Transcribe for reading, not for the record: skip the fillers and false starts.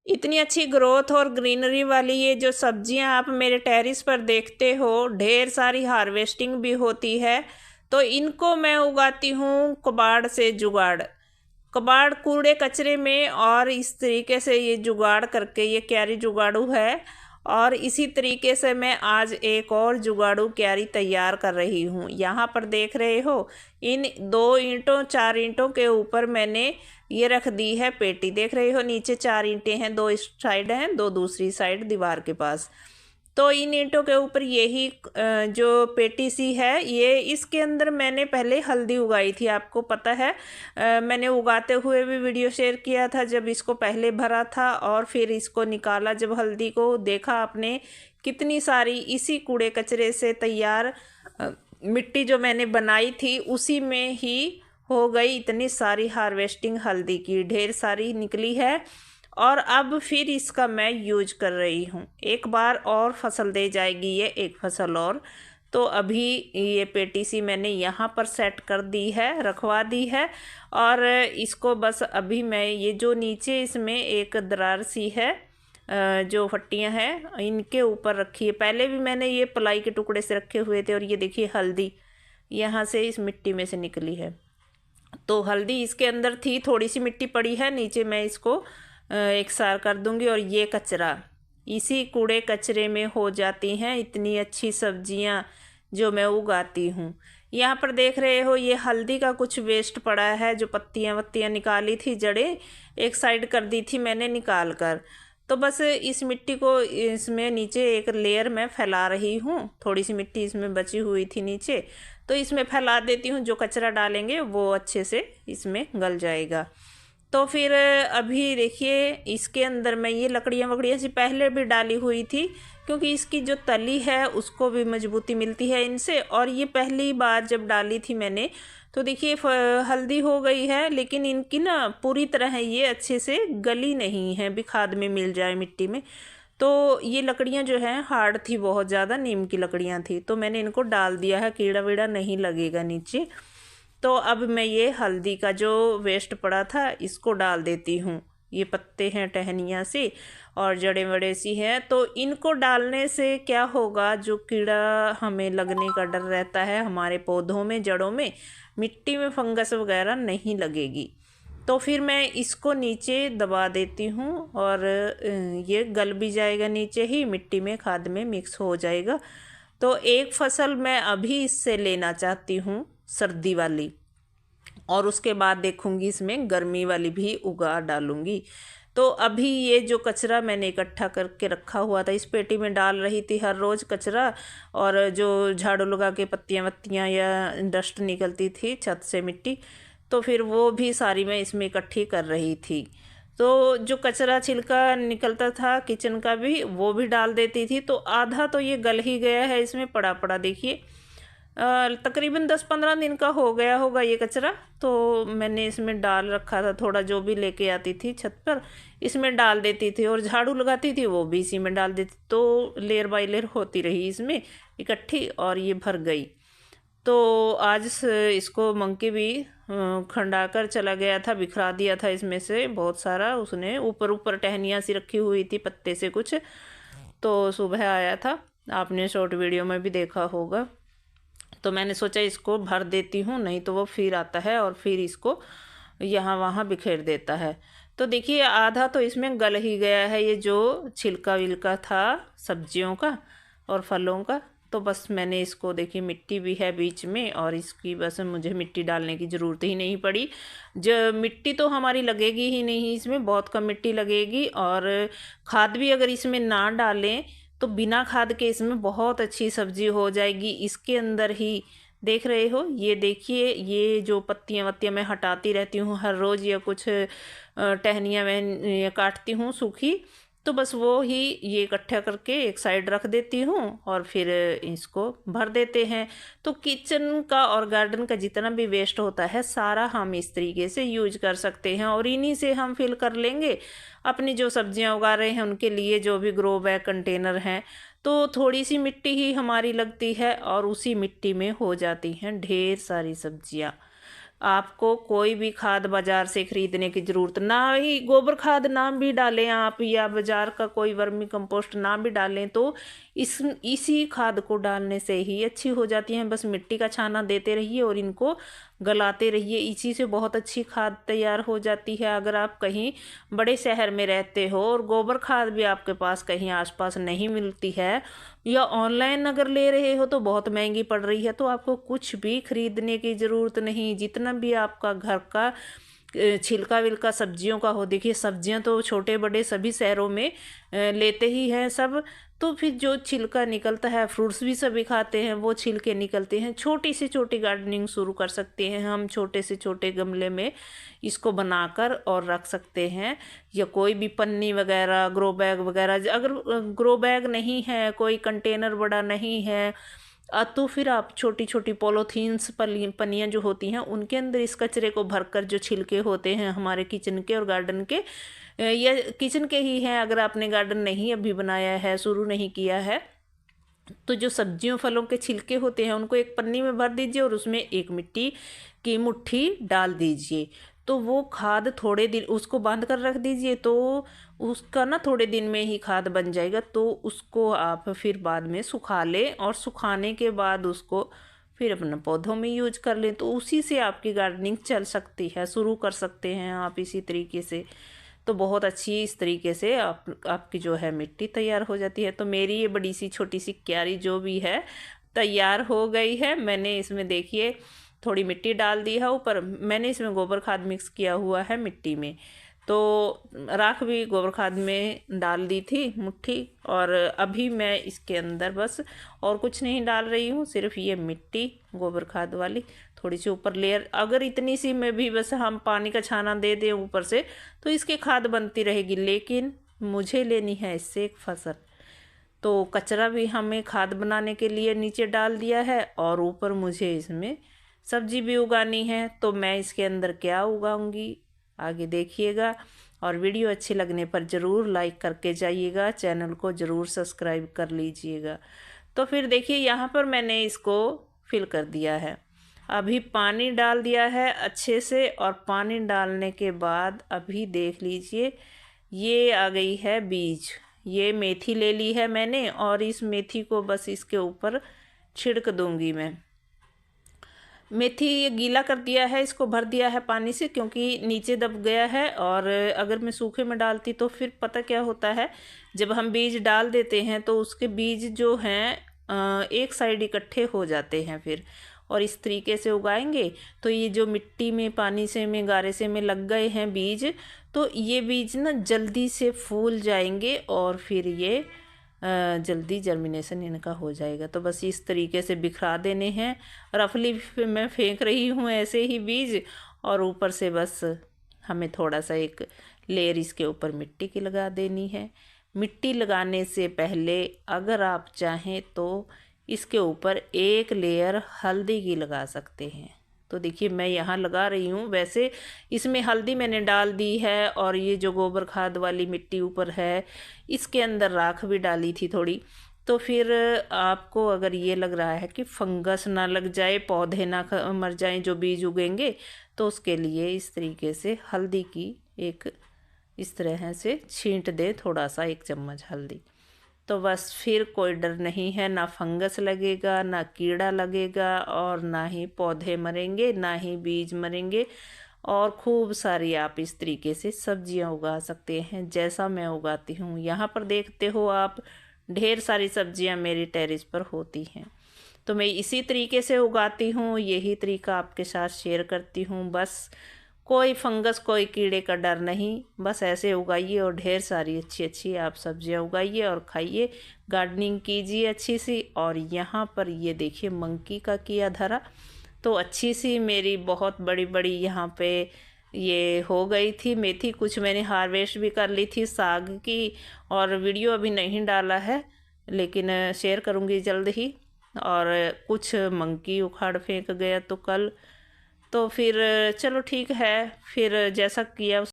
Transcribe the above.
इतनी अच्छी ग्रोथ और ग्रीनरी वाली ये जो सब्जियां आप मेरे टेरेस पर देखते हो, ढेर सारी हार्वेस्टिंग भी होती है। तो इनको मैं उगाती हूँ कबाड़ से जुगाड़, कबाड़ कूड़े कचरे में, और इस तरीके से ये जुगाड़ करके ये क्यारी जुगाड़ू है। और इसी तरीके से मैं आज एक और जुगाड़ू क्यारी तैयार कर रही हूँ। यहाँ पर देख रहे हो, इन 2 ईंटों 4 ईंटों के ऊपर मैंने ये रख दी है पेटी। देख रहे हो नीचे 4 ईंटें हैं, 2 इस साइड हैं, 2 दूसरी साइड दीवार के पास। तो इन ईंटों के ऊपर यही जो पेटी सी है, ये इसके अंदर मैंने पहले हल्दी उगाई थी। आपको पता है, मैंने उगाते हुए भी वीडियो शेयर किया था जब इसको पहले भरा था, और फिर इसको निकाला जब हल्दी को देखा आपने, कितनी सारी इसी कूड़े कचरे से तैयार मिट्टी जो मैंने बनाई थी उसी में ही हो गई इतनी सारी हार्वेस्टिंग हल्दी की, ढेर सारी निकली है। और अब फिर इसका मैं यूज कर रही हूँ, एक बार और फसल दे जाएगी ये, एक फसल और। तो अभी ये पेटी सी मैंने यहाँ पर सेट कर दी है, रखवा दी है। और इसको बस अभी मैं ये जो नीचे इसमें एक दरार सी है, जो फट्टियाँ हैं इनके ऊपर रखी है। पहले भी मैंने ये प्लाई के टुकड़े से रखे हुए थे, और ये देखिए हल्दी यहाँ से इस मिट्टी में से निकली है। तो हल्दी इसके अंदर थी, थोड़ी सी मिट्टी पड़ी है नीचे, मैं इसको एक सार कर दूंगी। और ये कचरा, इसी कूड़े कचरे में हो जाती हैं इतनी अच्छी सब्जियां जो मैं उगाती हूँ। यहाँ पर देख रहे हो, ये हल्दी का कुछ वेस्ट पड़ा है, जो पत्तियाँ वत्तियाँ निकाली थी, जड़ें एक साइड कर दी थी मैंने निकाल कर। तो बस इस मिट्टी को इसमें नीचे एक लेयर में फैला रही हूँ, थोड़ी सी मिट्टी इसमें बची हुई थी नीचे, तो इसमें फैला देती हूँ। जो कचरा डालेंगे वो अच्छे से इसमें गल जाएगा। तो फिर अभी देखिए, इसके अंदर मैं ये लकड़ियाँ वकड़ियाँ सी पहले भी डाली हुई थी, क्योंकि इसकी जो तली है उसको भी मजबूती मिलती है इनसे। और ये पहली बार जब डाली थी मैंने, तो देखिए हल्दी हो गई है, लेकिन इनकी ना पूरी तरह ये अच्छे से गली नहीं है, भी खाद में मिल जाए मिट्टी में। तो ये लकड़ियाँ जो हैं हार्ड थी, बहुत ज़्यादा नीम की लकड़ियाँ थी, तो मैंने इनको डाल दिया है, कीड़ा वीड़ा नहीं लगेगा नीचे। तो अब मैं ये हल्दी का जो वेस्ट पड़ा था इसको डाल देती हूँ। ये पत्ते हैं टहनियाँ से और जड़े वड़े सी हैं, तो इनको डालने से क्या होगा, जो कीड़ा हमें लगने का डर रहता है हमारे पौधों में, जड़ों में, मिट्टी में फंगस वगैरह नहीं लगेगी। तो फिर मैं इसको नीचे दबा देती हूँ, और ये गल भी जाएगा नीचे ही, मिट्टी में खाद में मिक्स हो जाएगा। तो एक फसल मैं अभी इससे लेना चाहती हूँ, सर्दी वाली, और उसके बाद देखूंगी इसमें गर्मी वाली भी उगा डालूंगी। तो अभी ये जो कचरा मैंने इकट्ठा करके रखा हुआ था, इस पेटी में डाल रही थी हर रोज़ कचरा, और जो झाड़ू लगा के पत्तियाँ वत्तियाँ या डस्ट निकलती थी छत से मिट्टी, तो फिर वो भी सारी मैं इसमें इकट्ठी कर रही थी। तो जो कचरा छिलका निकलता था किचन का भी, वो भी डाल देती थी। तो आधा तो ये गल ही गया है इसमें पड़ा पड़ा, देखिए तकरीबन 10-15 दिन का हो गया होगा ये कचरा। तो मैंने इसमें डाल रखा था, थोड़ा जो भी लेके आती थी छत पर इसमें डाल देती थी, और झाड़ू लगाती थी वो भी इसी में डाल देती, तो लेयर बाई लेयर होती रही इसमें इकट्ठी, और ये भर गई। तो आज इसको मंकी भी खंडा कर चला गया था, बिखरा दिया था इसमें से बहुत सारा उसने, ऊपर ऊपर टहनियाँ सी रखी हुई थी पत्ते से कुछ। तो सुबह आया था, आपने शॉर्ट वीडियो में भी देखा होगा। तो मैंने सोचा इसको भर देती हूँ, नहीं तो वो फिर आता है और फिर इसको यहाँ वहाँ बिखेर देता है। तो देखिए आधा तो इसमें गल ही गया है, ये जो छिलका विलका था सब्जियों का और फलों का। तो बस मैंने इसको, देखिए मिट्टी भी है बीच में, और इसकी बस मुझे मिट्टी डालने की ज़रूरत ही नहीं पड़ी। जो मिट्टी तो हमारी लगेगी ही नहीं इसमें, बहुत कम मिट्टी लगेगी। और खाद भी अगर इसमें ना डालें तो बिना खाद के इसमें बहुत अच्छी सब्जी हो जाएगी। इसके अंदर ही देख रहे हो, ये देखिए, ये जो पत्तियाँ वत्तियाँ मैं हटाती रहती हूँ हर रोज़, या कुछ टहनियाँ मैं काटती हूँ सूखी, तो बस वो ही ये इकट्ठा करके एक साइड रख देती हूँ, और फिर इसको भर देते हैं। तो किचन का और गार्डन का जितना भी वेस्ट होता है सारा हम इस तरीके से यूज कर सकते हैं, और इन्हीं से हम फिल कर लेंगे अपनी जो सब्जियां उगा रहे हैं उनके लिए, जो भी ग्रो बैग कंटेनर हैं। तो थोड़ी सी मिट्टी ही हमारी लगती है, और उसी मिट्टी में हो जाती हैं ढेर सारी सब्जियां। आपको कोई भी खाद बाज़ार से ख़रीदने की ज़रूरत ना ही, गोबर खाद ना भी डालें आप या बाज़ार का कोई वर्मी कंपोस्ट ना भी डालें तो इसी खाद को डालने से ही अच्छी हो जाती हैं। बस मिट्टी का छाना देते रहिए और इनको गलाते रहिए, इसी से बहुत अच्छी खाद तैयार हो जाती है। अगर आप कहीं बड़े शहर में रहते हो और गोबर खाद भी आपके पास कहीं आसपास नहीं मिलती है या ऑनलाइन अगर ले रहे हो तो बहुत महंगी पड़ रही है, तो आपको कुछ भी खरीदने की ज़रूरत नहीं। जितना भी आपका घर का छिलका विलका सब्जियों का हो, देखिए सब्जियां तो छोटे बड़े सभी शहरों में लेते ही हैं सब, तो फिर जो छिलका निकलता है, फ्रूट्स भी सभी खाते हैं, वो छिलके निकलते हैं। छोटी से छोटी गार्डनिंग शुरू कर सकते हैं हम, छोटे से छोटे गमले में इसको बनाकर और रख सकते हैं, या कोई भी पन्नी वगैरह, ग्रो बैग वगैरह। अगर ग्रो बैग नहीं है, कोई कंटेनर बड़ा नहीं है, तो फिर आप छोटी छोटी पॉलीथीन्स पन्नियाँ जो होती हैं उनके अंदर इस कचरे को भरकर, जो छिलके होते हैं हमारे किचन के और गार्डन के, या किचन के ही हैं, अगर आपने गार्डन नहीं अभी बनाया है, शुरू नहीं किया है, तो जो सब्जियों फलों के छिलके होते हैं उनको एक पन्नी में भर दीजिए और उसमें एक मिट्टी की मुट्ठी डाल दीजिए। तो वो खाद थोड़े दिन उसको बांध कर रख दीजिए, तो उसका ना थोड़े दिन में ही खाद बन जाएगा। तो उसको आप फिर बाद में सुखा लें और सुखाने के बाद उसको फिर अपने पौधों में यूज कर लें, तो उसी से आपकी गार्डनिंग चल सकती है, शुरू कर सकते हैं आप इसी तरीके से। तो बहुत अच्छी इस तरीके से आपकी जो है मिट्टी तैयार हो जाती है। तो मेरी ये बड़ी सी छोटी सी क्यारी जो भी है तैयार हो गई है। मैंने इसमें देखिए थोड़ी मिट्टी डाल दी है ऊपर, मैंने इसमें गोबर खाद मिक्स किया हुआ है मिट्टी में, तो राख भी गोबर खाद में डाल दी थी मुट्ठी, और अभी मैं इसके अंदर बस और कुछ नहीं डाल रही हूँ, सिर्फ ये मिट्टी गोबर खाद वाली थोड़ी सी ऊपर लेयर। अगर इतनी सी में भी बस हम पानी का छाना दे दें ऊपर से तो इसकी खाद बनती रहेगी, लेकिन मुझे लेनी है इससे एक फसल। तो कचरा भी हमें खाद बनाने के लिए नीचे डाल दिया है और ऊपर मुझे इसमें सब्जी भी उगानी है। तो मैं इसके अंदर क्या उगाऊंगी आगे देखिएगा, और वीडियो अच्छी लगने पर ज़रूर लाइक करके जाइएगा, चैनल को ज़रूर सब्सक्राइब कर लीजिएगा। तो फिर देखिए यहाँ पर मैंने इसको फिल कर दिया है, अभी पानी डाल दिया है अच्छे से, और पानी डालने के बाद अभी देख लीजिए ये आ गई है बीज। ये मेथी ले ली है मैंने और इस मेथी को बस इसके ऊपर छिड़क दूंगी मैं। मेथी ये गीला कर दिया है, इसको भर दिया है पानी से क्योंकि नीचे दब गया है, और अगर मैं सूखे में डालती तो फिर पता क्या होता है, जब हम बीज डाल देते हैं तो उसके बीज जो हैं एक साइड इकट्ठे हो जाते हैं फिर, और इस तरीके से उगाएंगे तो ये जो मिट्टी में पानी से में गारे से में लग गए हैं बीज, तो ये बीज ना जल्दी से फूल जाएंगे और फिर ये जल्दी जर्मिनेशन इनका हो जाएगा। तो बस इस तरीके से बिखरा देने हैं, रफली मैं फेंक रही हूँ ऐसे ही बीज, और ऊपर से बस हमें थोड़ा सा एक लेयर इसके ऊपर मिट्टी की लगा देनी है। मिट्टी लगाने से पहले अगर आप चाहें तो इसके ऊपर एक लेयर हल्दी की लगा सकते हैं। तो देखिए मैं यहाँ लगा रही हूँ, वैसे इसमें हल्दी मैंने डाल दी है, और ये जो गोबर खाद वाली मिट्टी ऊपर है इसके अंदर राख भी डाली थी थोड़ी। तो फिर आपको अगर ये लग रहा है कि फंगस ना लग जाए, पौधे ना मर जाएं जो बीज उगेंगे, तो उसके लिए इस तरीके से हल्दी की एक इस तरह से छींट दे थोड़ा सा, 1 चम्मच हल्दी। तो बस फिर कोई डर नहीं है, ना फंगस लगेगा, ना कीड़ा लगेगा, और ना ही पौधे मरेंगे, ना ही बीज मरेंगे, और खूब सारी आप इस तरीके से सब्जियां उगा सकते हैं जैसा मैं उगाती हूँ। यहाँ पर देखते हो आप ढेर सारी सब्जियां मेरी टेरेस पर होती हैं, तो मैं इसी तरीके से उगाती हूँ, यही तरीका आपके साथ शेयर करती हूँ। बस कोई फंगस कोई कीड़े का डर नहीं, बस ऐसे उगाइए और ढेर सारी अच्छी अच्छी आप सब्जियां उगाइए और खाइए, गार्डनिंग कीजिए अच्छी सी। और यहाँ पर ये देखिए मंकी का किया धरा, तो अच्छी सी मेरी बहुत बड़ी बड़ी यहाँ पे ये हो गई थी मेथी। कुछ मैंने हार्वेस्ट भी कर ली थी साग की, और वीडियो अभी नहीं डाला है लेकिन शेयर करूँगी जल्द ही। और कुछ मंकी उखाड़ फेंक गया तो कल, तो फिर चलो ठीक है, फिर जैसा किया